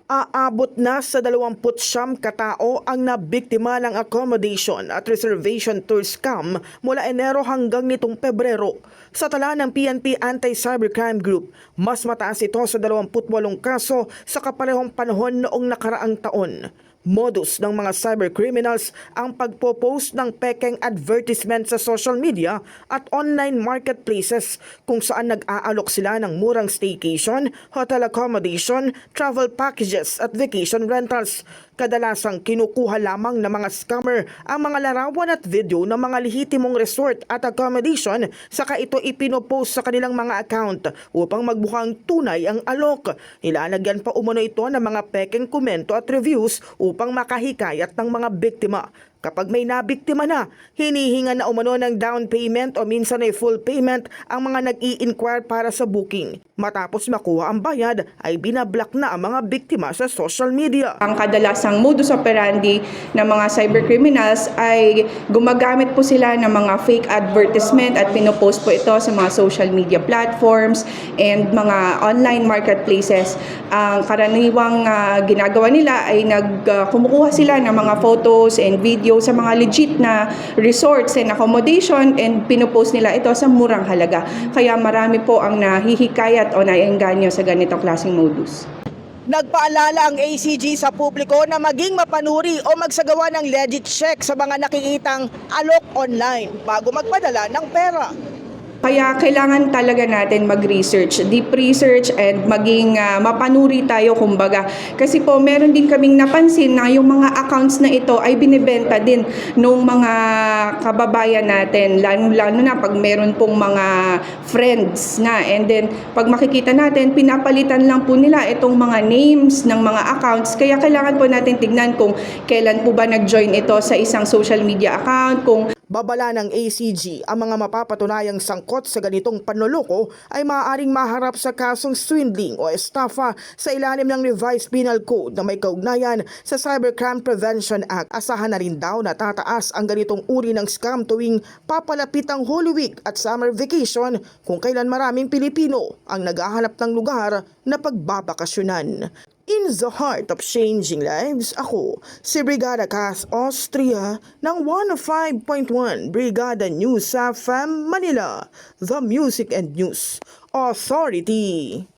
Aabot na sa 29 katao ang nabiktima ng accommodation at reservation tour scam mula Enero hanggang nitong Pebrero. Sa tala ng PNP Anti-Cybercrime Group, mas mataas ito sa 28 kaso sa kaparehong panahon noong nakaraang taon. Modus ng mga cybercriminals ang pagpo-post ng pekeng advertisement sa social media at online marketplaces kung saan nag-aalok sila ng murang staycation, hotel accommodation, travel packages at vacation rentals. Kadalasang kinukuha lamang ng mga scammer ang mga larawan at video ng mga lehitimong resort at accommodation saka ito ipinopost sa kanilang mga account upang magmukhang tunay ang alok. Nilalagyan pa umano ito ng mga pekeng komento at reviews upang makahikayat ng mga biktima. Kapag may nabiktima na, hinihinga na umano ng down payment o minsan ay full payment ang mga nag-i-inquire para sa booking. Matapos makuha ang bayad, ay binablock na ang mga biktima sa social media. Ang kadalasang modus operandi ng mga cybercriminals ay gumagamit po sila ng mga fake advertisement at pinopost po ito sa mga social media platforms and mga online marketplaces. Ang karaniwang ginagawa nila ay kumukuha sila ng mga photos and video sa mga legit na resorts and accommodation and pinopost nila ito sa murang halaga. Kaya marami po ang nahihikayat o naiengganyo sa ganitong klaseng modus. Nagpaalala ang ACG sa publiko na maging mapanuri o magsagawa ng legit check sa mga nakikitang alok online bago magpadala ng pera. Kaya kailangan talaga natin mag-research, deep research and maging mapanuri tayo kumbaga. Kasi po meron din kaming napansin na yung mga accounts na ito ay binibenta din ng mga kababayan natin. Lalo na pag meron pong mga friends na. And then pag makikita natin, pinapalitan lang po nila itong mga names ng mga accounts. Kaya kailangan po natin tignan kung kailan po ba nag-join ito sa isang social media account, kung Babala ng ACG, ang mga mapapatunayang sangkot sa ganitong panloloko ay maaaring maharap sa kasong swindling o estafa sa ilalim ng Revised Penal Code na may kaugnayan sa Cybercrime Prevention Act. Asahan na rin daw na tataas ang ganitong uri ng scam tuwing papalapit ang Holy Week at summer vacation kung kailan maraming Pilipino ang naghahanap ng lugar na pagbabakasyonan. In the heart of changing lives, ako si Brigada Cass Austria ng 105.1 Brigada News FM Manila, The Music and News Authority.